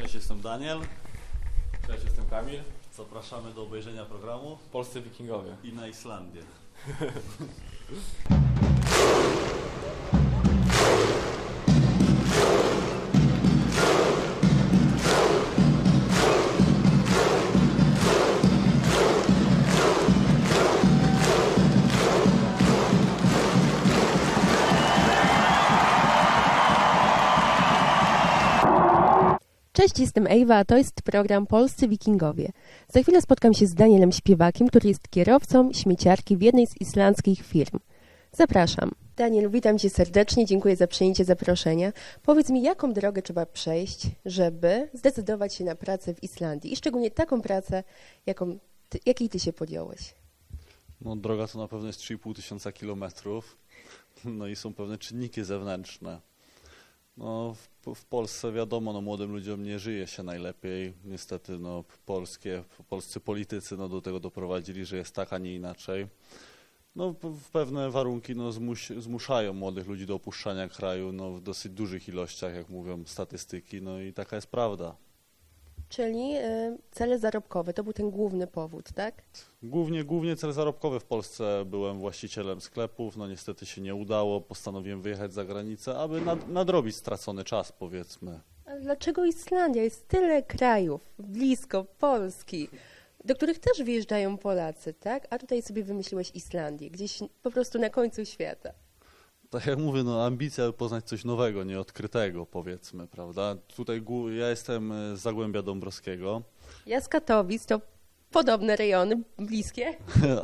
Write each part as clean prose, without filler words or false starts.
Cześć, jestem Daniel. Cześć, jestem Kamil. Zapraszamy do obejrzenia programu Polscy Wikingowie. i na Islandię. Cześć, jestem Ewa, a to jest program Polscy Wikingowie. Za chwilę spotkam się z Danielem Śpiewakiem, który jest kierowcą śmieciarki w jednej z islandzkich firm. Zapraszam. Daniel, witam Cię serdecznie, dziękuję za przyjęcie zaproszenia. Powiedz mi, jaką drogę trzeba przejść, żeby zdecydować się na pracę w Islandii i szczególnie taką pracę, jakiej Ty się podjąłeś? No, droga to na pewno jest 3,5 tysiąca kilometrów. No i są pewne czynniki zewnętrzne. No, w Polsce wiadomo, no, młodym ludziom nie żyje się najlepiej. Niestety no, polscy politycy no, do tego doprowadzili, że jest tak, a nie inaczej. No, pewne warunki no, zmuszają młodych ludzi do opuszczania kraju no, w dosyć dużych ilościach, jak mówią statystyki, no i taka jest prawda. Czyli cele zarobkowe, to był ten główny powód, tak? Głównie cel zarobkowy w Polsce. Byłem właścicielem sklepów, no niestety się nie udało, postanowiłem wyjechać za granicę, aby nadrobić stracony czas, powiedzmy. Ale dlaczego Islandia? Jest tyle krajów, blisko Polski, do których też wyjeżdżają Polacy, tak? A tutaj sobie wymyśliłeś Islandię, gdzieś po prostu na końcu świata. Tak jak mówię, no ambicja poznać coś nowego, nieodkrytego, powiedzmy, prawda? Tutaj ja jestem z Zagłębia Dąbrowskiego, Ja z Katowic, to podobne rejony, bliskie.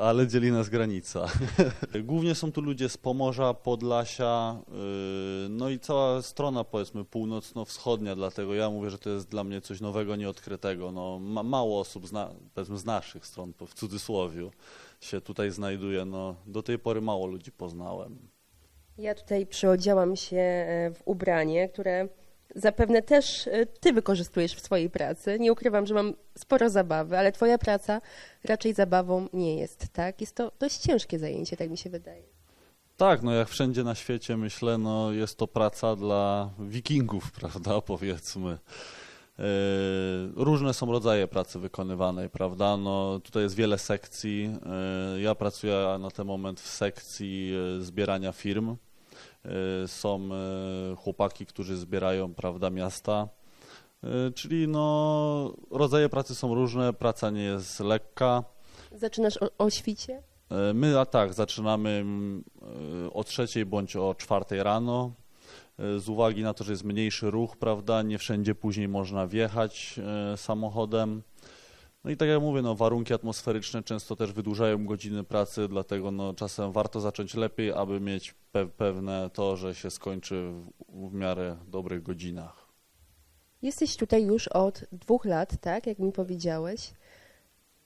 ale dzieli nas granica. Głównie są tu ludzie z Pomorza, Podlasia, no i cała strona, powiedzmy, północno-wschodnia, dlatego ja mówię, że to jest dla mnie coś nowego, nieodkrytego. No, mało osób, powiedzmy, z naszych stron, w cudzysłowiu, się tutaj znajduje. No, do tej pory mało ludzi poznałem. Ja tutaj przyodziałam się w ubranie, które zapewne też Ty wykorzystujesz w swojej pracy. Nie ukrywam, że mam sporo zabawy, ale Twoja praca raczej zabawą nie jest, tak? Jest to dość ciężkie zajęcie, tak mi się wydaje. Tak, no jak wszędzie na świecie, myślę, no jest to praca dla wikingów, prawda, powiedzmy. Różne są rodzaje pracy wykonywanej, prawda, no tutaj jest wiele sekcji. Ja pracuję na ten moment w sekcji zbierania firm. Są chłopaki, którzy zbierają, prawda, miasta, czyli no rodzaje pracy są różne, praca nie jest lekka. Zaczynasz o świcie? My zaczynamy o 3 bądź o 4 rano, z uwagi na to, że jest mniejszy ruch, prawda, nie wszędzie później można wjechać samochodem. No i tak jak mówię, no, warunki atmosferyczne często też wydłużają godziny pracy, dlatego no, czasem warto zacząć lepiej, aby mieć pewne to, że się skończy w miarę dobrych godzinach. Jesteś tutaj już od 2 lat, tak, jak mi powiedziałeś.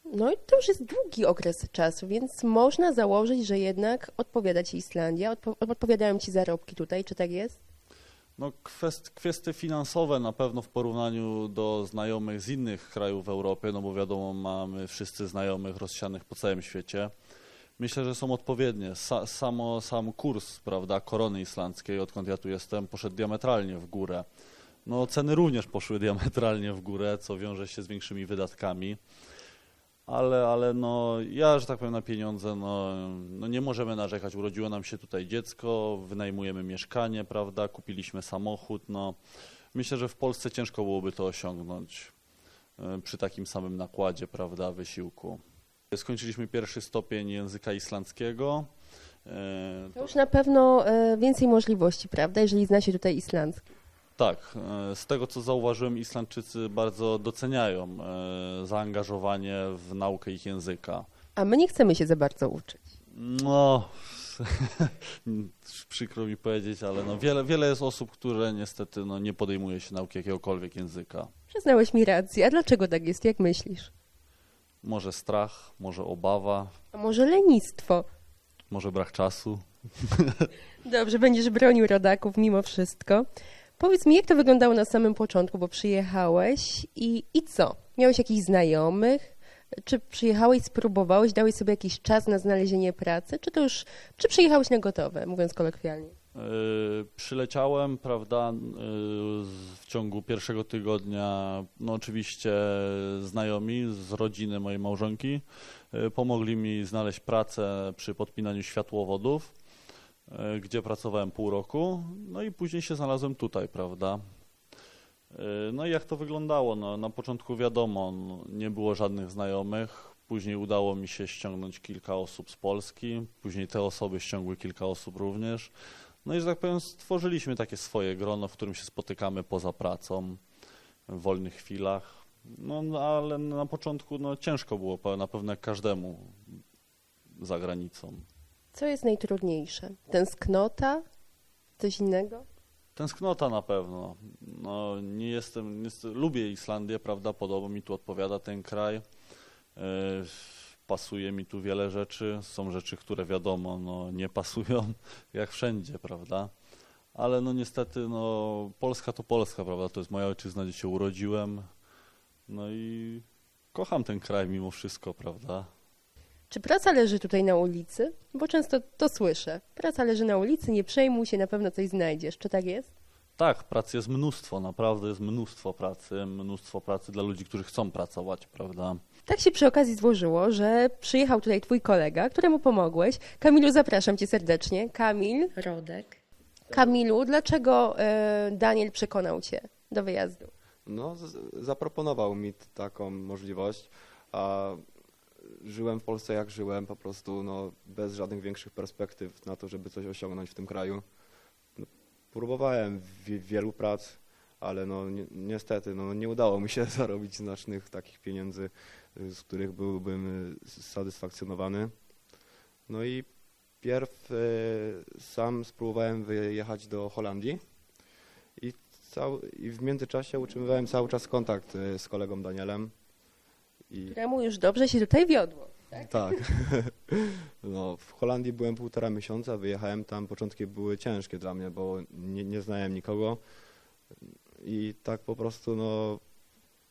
No i to już jest długi okres czasu, więc można założyć, że jednak odpowiada Ci Islandia, odpowiadają Ci zarobki tutaj, czy tak jest? No, kwestie finansowe na pewno w porównaniu do znajomych z innych krajów w Europie, no bo wiadomo, mamy wszyscy znajomych rozsianych po całym świecie. Myślę, że są odpowiednie. Sam kurs, prawda, korony islandzkiej, odkąd ja tu jestem, poszedł diametralnie w górę. No, ceny również poszły diametralnie w górę, co wiąże się z większymi wydatkami. Ale no, ja, że tak powiem, na pieniądze, no nie możemy narzekać. Urodziło nam się tutaj dziecko, wynajmujemy mieszkanie, prawda, kupiliśmy samochód. No, myślę, że w Polsce ciężko byłoby to osiągnąć przy takim samym nakładzie, prawda, wysiłku. Skończyliśmy 1. stopień języka islandzkiego. To już na pewno więcej możliwości, prawda, jeżeli zna się tutaj islandzki. Tak, z tego co zauważyłem, Islandczycy bardzo doceniają zaangażowanie w naukę ich języka. A my nie chcemy się za bardzo uczyć. No, przykro mi powiedzieć, ale no wiele jest osób, które niestety no, nie podejmuje się nauki jakiegokolwiek języka. Przyznałeś mi rację. A dlaczego tak jest? Jak myślisz? Może strach, może obawa, A może lenistwo? może brak czasu. Dobrze, będziesz bronił rodaków mimo wszystko. Powiedz mi, jak to wyglądało na samym początku, bo przyjechałeś i co? Miałeś jakichś znajomych? Czy przyjechałeś, spróbowałeś, dałeś sobie jakiś czas na znalezienie pracy? Czy przyjechałeś na gotowe, mówiąc kolokwialnie? Przyleciałem, prawda, w ciągu pierwszego tygodnia, no oczywiście znajomi z rodziny mojej małżonki pomogli mi znaleźć pracę przy podpinaniu światłowodów, gdzie pracowałem pół roku, no i później się znalazłem tutaj, prawda. No i jak to wyglądało? No, na początku wiadomo, no, nie było żadnych znajomych, później udało mi się ściągnąć kilka osób z Polski, później te osoby ściągły kilka osób również. No i, że tak powiem, stworzyliśmy takie swoje grono, w którym się spotykamy poza pracą, w wolnych chwilach. No ale na początku no, ciężko było na pewno jak każdemu za granicą. Co jest najtrudniejsze? Tęsknota? Coś innego? Tęsknota na pewno. No, lubię Islandię, prawda, podoba mi tu, odpowiada ten kraj. Pasuje mi tu wiele rzeczy. Są rzeczy, które wiadomo, no, nie pasują, jak wszędzie, prawda. Ale no niestety, no, Polska to Polska, prawda, to jest moja ojczyzna, gdzie się urodziłem. No i kocham ten kraj mimo wszystko, prawda. Czy praca leży tutaj na ulicy? Bo często to słyszę. Praca leży na ulicy, nie przejmuj się, na pewno coś znajdziesz. Czy tak jest? Tak, pracy jest mnóstwo, naprawdę jest mnóstwo pracy dla ludzi, którzy chcą pracować, prawda. Tak się przy okazji złożyło, że przyjechał tutaj twój kolega, któremu pomogłeś. Kamilu, zapraszam cię serdecznie. Kamil. Rodek. Kamilu, dlaczego Daniel przekonał cię do wyjazdu? No, zaproponował mi taką możliwość, a żyłem w Polsce jak żyłem, po prostu no, bez żadnych większych perspektyw na to, żeby coś osiągnąć w tym kraju. No, próbowałem wielu prac, ale no, niestety no, nie udało mi się zarobić znacznych takich pieniędzy, z których byłbym satysfakcjonowany. No i pierw sam spróbowałem wyjechać do Holandii i w międzyczasie utrzymywałem cały czas kontakt z kolegą Danielem. Któremu już dobrze się tutaj wiodło. Tak. No, w Holandii byłem 1,5 miesiąca, wyjechałem tam, początki były ciężkie dla mnie, bo nie znałem nikogo i tak po prostu no,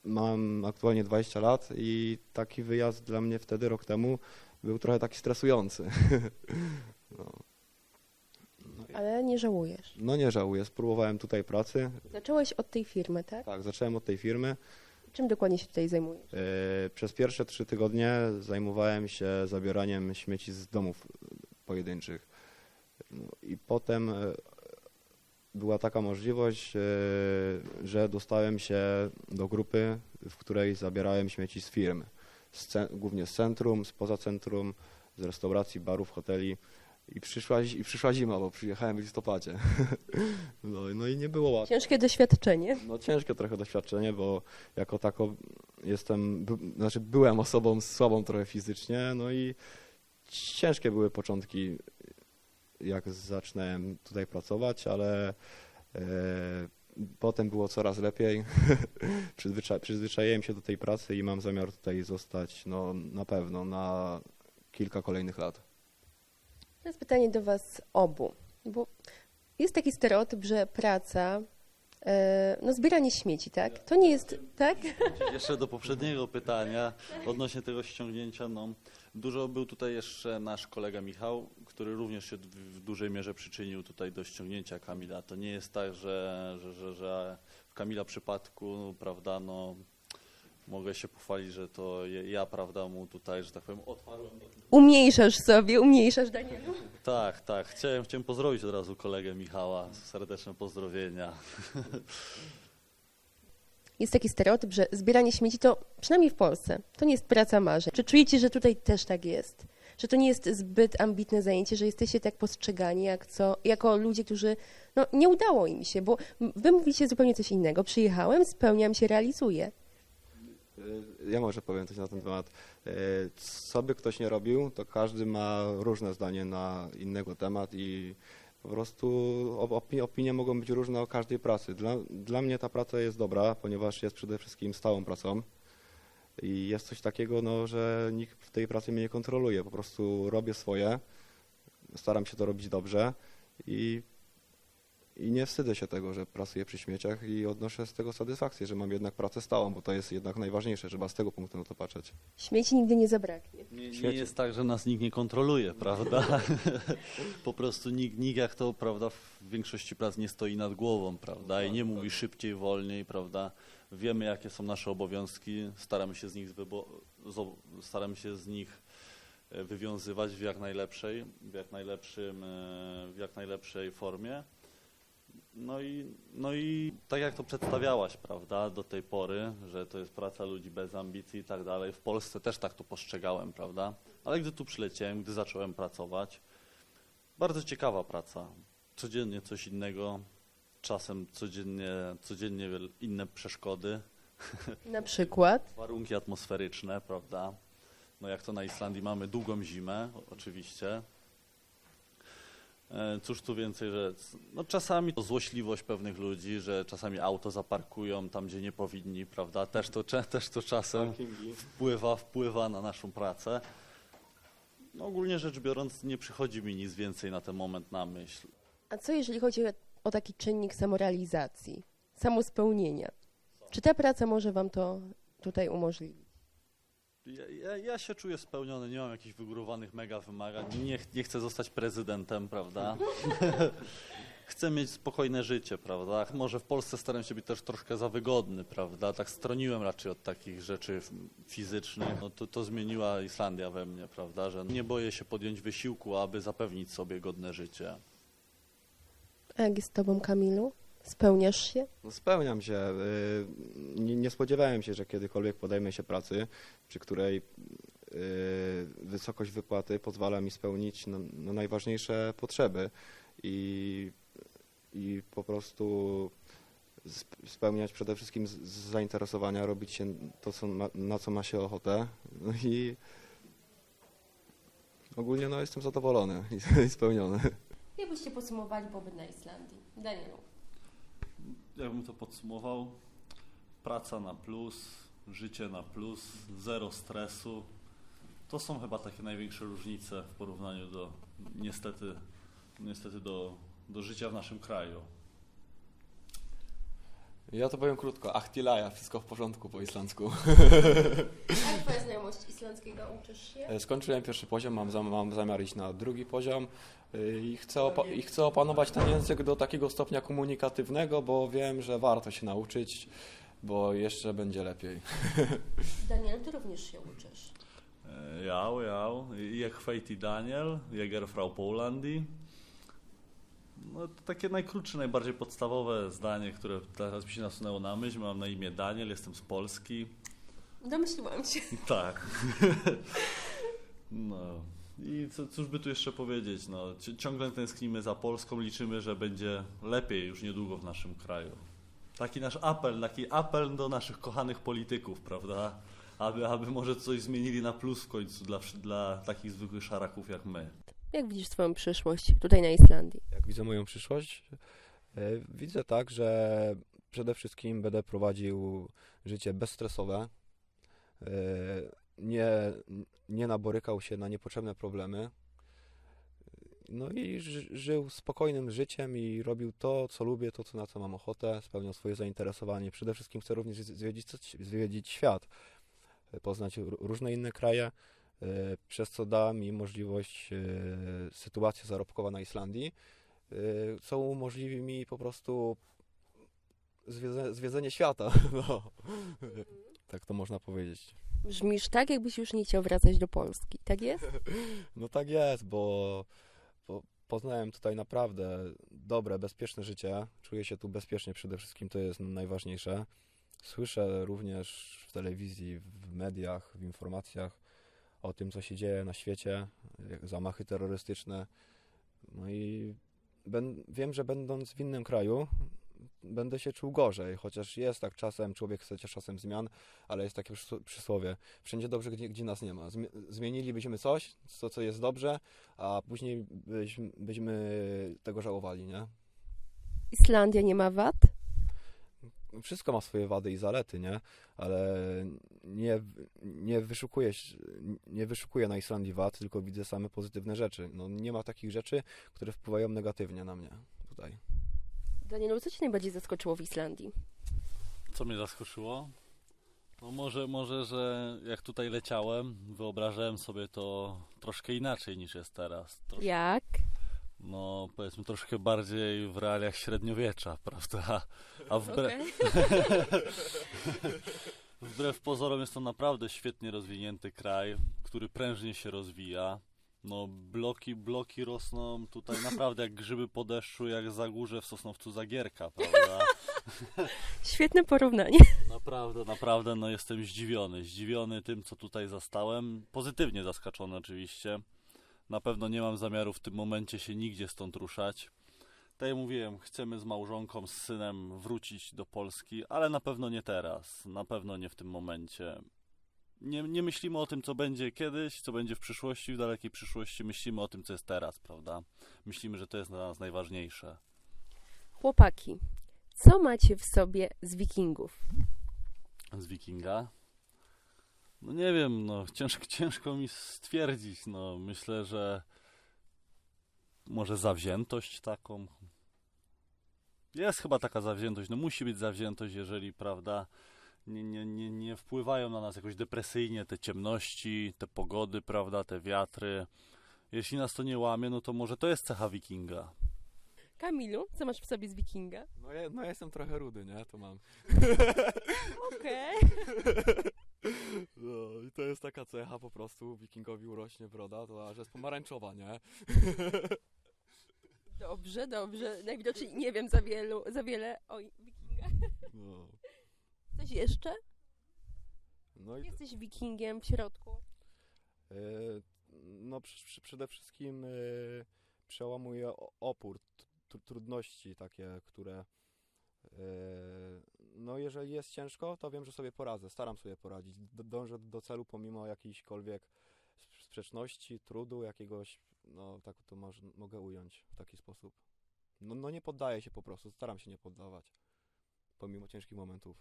mam aktualnie 20 lat i taki wyjazd dla mnie wtedy, rok temu, był trochę taki stresujący. No. Ale nie żałujesz. No nie żałuję, spróbowałem tutaj pracy. Zacząłeś od tej firmy, tak? Tak, zacząłem od tej firmy. Czym dokładnie się tutaj zajmujesz? Przez pierwsze 3 tygodnie zajmowałem się zabieraniem śmieci z domów pojedynczych. No i potem była taka możliwość, że dostałem się do grupy, w której zabierałem śmieci z firm. Głównie z centrum, spoza centrum, z restauracji, barów, hoteli. I przyszła zima, bo przyjechałem w listopadzie. No i nie było łatwo. Ciężkie doświadczenie. No ciężkie trochę doświadczenie, bo jako tako byłem osobą słabą trochę fizycznie, no i ciężkie były początki, jak zaczynałem tutaj pracować, ale potem było coraz lepiej. Przyzwyczaiłem się do tej pracy i mam zamiar tutaj zostać no, na pewno na kilka kolejnych lat. Teraz pytanie do was obu, bo jest taki stereotyp, że praca, no zbieranie śmieci, tak? To nie jest, tak? Jeszcze do poprzedniego pytania odnośnie tego ściągnięcia, no dużo był tutaj jeszcze nasz kolega Michał, który również się w dużej mierze przyczynił tutaj do ściągnięcia Kamila. To nie jest tak, że w Kamila przypadku, no, prawda, no mogę się pochwalić, że to ja, prawda, mu tutaj, że tak powiem, otwarłem. Umniejszasz Danielu? Tak. Chciałem pozdrowić od razu kolegę Michała. Serdeczne pozdrowienia. Jest taki stereotyp, że zbieranie śmieci to, przynajmniej w Polsce, to nie jest praca marzeń. Czy czujecie, że tutaj też tak jest? Że to nie jest zbyt ambitne zajęcie, że jesteście tak postrzegani jako ludzie, którzy, no nie udało im się, bo wy mówicie zupełnie coś innego. Przyjechałem, spełniam się, realizuję. Ja może powiem coś na ten temat. Co by ktoś nie robił, to każdy ma różne zdanie na innego temat i po prostu opinie mogą być różne o każdej pracy. Dla mnie ta praca jest dobra, ponieważ jest przede wszystkim stałą pracą i jest coś takiego, no, że nikt w tej pracy mnie nie kontroluje. Po prostu robię swoje, staram się to robić dobrze i i nie wstydzę się tego, że pracuję przy śmieciach i odnoszę z tego satysfakcję, że mam jednak pracę stałą, bo to jest jednak najważniejsze, trzeba z tego punktu na to patrzeć. Śmieci nigdy nie zabraknie. Nie Świetnie. jest tak, że nas nikt nie kontroluje, prawda? Po prostu nikt jak to, prawda, w większości prac nie stoi nad głową, prawda? I nie mówi szybciej, wolniej, prawda? Wiemy, jakie są nasze obowiązki, staramy się z nich wywiązywać w jak najlepszej formie. No i tak jak to przedstawiałaś, prawda, do tej pory, że to jest praca ludzi bez ambicji i tak dalej. W Polsce też tak to postrzegałem, prawda? Ale gdy tu przyleciałem, gdy zacząłem pracować, bardzo ciekawa praca. Codziennie coś innego, czasem codziennie inne przeszkody, Na przykład? warunki atmosferyczne, prawda? No jak to na Islandii mamy długą zimę, oczywiście. Cóż tu więcej rzec? No czasami to złośliwość pewnych ludzi, że czasami auto zaparkują tam, gdzie nie powinni, prawda? Też to czasem wpływa na naszą pracę. No ogólnie rzecz biorąc, nie przychodzi mi nic więcej na ten moment na myśl. A co jeżeli chodzi o taki czynnik samorealizacji, samospełnienia? Czy ta praca może wam to tutaj umożliwić? Ja się czuję spełniony, nie mam jakichś wygórowanych mega wymagań, nie chcę zostać prezydentem, prawda? Chcę mieć spokojne życie, prawda? Może w Polsce staram się być też troszkę za wygodny, prawda? Tak stroniłem raczej od takich rzeczy fizycznych. No to zmieniła Islandia we mnie, prawda? Że nie boję się podjąć wysiłku, aby zapewnić sobie godne życie. A jak jest z tobą, Kamilu? Spełniasz się? No spełniam się. Nie spodziewałem się, że kiedykolwiek podejmę się pracy, przy której wysokość wypłaty pozwala mi spełnić no najważniejsze potrzeby i po prostu spełniać przede wszystkim z zainteresowania, robić się to, na co ma się ochotę. No i ogólnie no, jestem zadowolony i spełniony. Jak byście podsumowali pobyt na Islandii? Danielu. Jakbym to podsumował, praca na plus, życie na plus, zero stresu. To są chyba takie największe różnice w porównaniu niestety do życia w naszym kraju. Ja to powiem krótko. Achtilaja, wszystko w porządku po islandzku. A jak twoja znajomość islandzkiego? Uczysz się? Skończyłem pierwszy poziom, mam zamiar iść na drugi poziom i chcę opanować ten język do takiego stopnia komunikatywnego, bo wiem, że warto się nauczyć, bo jeszcze będzie lepiej. Daniel, ty również się uczysz. Ja, jak Fejti Daniel, Jägerfrau Polandii. No to takie najkrótsze, najbardziej podstawowe zdanie, które teraz mi się nasunęło na myśl. Mam na imię Daniel, jestem z Polski. Domyśliłam się. Tak. No i cóż by tu jeszcze powiedzieć, no ciągle tęsknimy za Polską, liczymy, że będzie lepiej już niedługo w naszym kraju. Taki nasz apel do naszych kochanych polityków, prawda? Aby może coś zmienili na plus w końcu dla takich zwykłych szaraków jak my. Jak widzisz swoją przyszłość tutaj na Islandii? Jak widzę moją przyszłość? Widzę tak, że przede wszystkim będę prowadził życie bezstresowe, nie naborykał się na niepotrzebne problemy, no i żył spokojnym życiem i robił to, co lubię, to, na co mam ochotę, spełniał swoje zainteresowanie. Przede wszystkim chcę również zwiedzić świat, poznać różne inne kraje, przez co da mi możliwość sytuacja zarobkowa na Islandii, co umożliwi mi po prostu zwiedzenie świata. No. Tak to można powiedzieć. Brzmisz tak, jakbyś już nie chciał wracać do Polski. Tak jest? No tak jest, bo poznałem tutaj naprawdę dobre, bezpieczne życie. Czuję się tu bezpiecznie, przede wszystkim to jest najważniejsze. Słyszę również w telewizji, w mediach, w informacjach o tym, co się dzieje na świecie, zamachy terrorystyczne. No i wiem, że będąc w innym kraju, będę się czuł gorzej, chociaż jest tak czasem, człowiek chce czasem zmian, ale jest takie przysłowie, wszędzie dobrze, gdzie nas nie ma. Zmienilibyśmy coś, co jest dobrze, a później byśmy tego żałowali, nie? Islandia nie ma wad? Wszystko ma swoje wady i zalety, nie? Ale nie wyszukuję na Islandii wad, tylko widzę same pozytywne rzeczy. No, nie ma takich rzeczy, które wpływają negatywnie na mnie tutaj. Danielu, co Cię najbardziej zaskoczyło w Islandii? Co mnie zaskoczyło? No może, że jak tutaj leciałem, wyobrażałem sobie to troszkę inaczej niż jest teraz. Jak? No, powiedzmy troszkę bardziej w realiach średniowiecza, prawda? A Okej. wbrew pozorom jest to naprawdę świetnie rozwinięty kraj, który prężnie się rozwija. No, bloki rosną tutaj naprawdę jak grzyby po deszczu, jak Zagórze w Sosnowcu Zagierka, prawda? Świetne porównanie. Naprawdę, no jestem zdziwiony tym, co tutaj zastałem. Pozytywnie zaskoczony oczywiście. Na pewno nie mam zamiaru w tym momencie się nigdzie stąd ruszać. Tak jak mówiłem, chcemy z małżonką, z synem wrócić do Polski, ale na pewno nie teraz, na pewno nie w tym momencie. Nie myślimy o tym, co będzie kiedyś, co będzie w przyszłości, w dalekiej przyszłości. Myślimy o tym, co jest teraz, prawda? Myślimy, że to jest dla nas najważniejsze. Chłopaki, co macie w sobie z Wikingów? Z Wikinga? No nie wiem, no ciężko mi stwierdzić. No myślę, że może zawziętość taką. Jest chyba taka zawziętość, no musi być zawziętość, jeżeli, prawda, nie wpływają na nas jakoś depresyjnie te ciemności, te pogody, prawda, te wiatry. Jeśli nas to nie łamie, no to może to jest cecha Wikinga. Kamilu, co masz w sobie z Wikinga? No ja jestem trochę rudy, nie? To mam. Okej. No i to jest taka cecha po prostu, wikingowi urośnie broda, to że jest pomarańczowa, nie? Dobrze. Najwidoczniej nie wiem za wiele o Wikinga. No, Coś jeszcze? no i Jesteś Wikingiem w środku. No przede wszystkim przełamuję opór, trudności takie, które no jeżeli jest ciężko, to wiem, że sobie poradzę, staram sobie poradzić, dążę do celu pomimo jakiejśkolwiek sprzeczności, trudu jakiegoś, no tak to mogę ująć w taki sposób. No nie poddaję się po prostu, staram się nie poddawać, pomimo ciężkich momentów.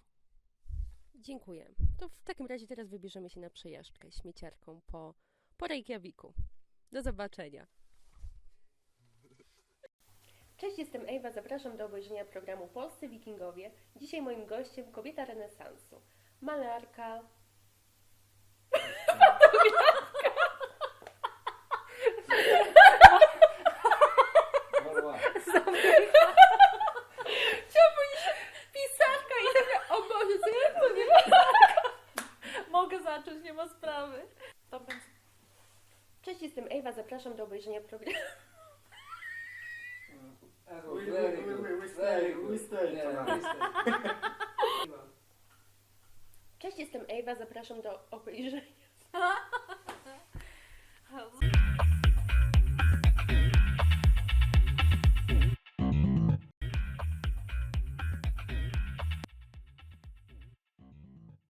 Dziękuję. To w takim razie teraz wybierzemy się na przejażdżkę śmieciarką po Reykjaviku. Do zobaczenia. Cześć, jestem Ewa, zapraszam do obejrzenia programu Polscy Wikingowie. Dzisiaj moim gościem kobieta renesansu, malarka, pisarka i taka, o Boże, co ja to nie Mogę zacząć, nie ma sprawy. To będzie... Cześć, jestem Ewa, zapraszam do obejrzenia programu. Cześć, jestem Ewa, zapraszam do obejrzenia.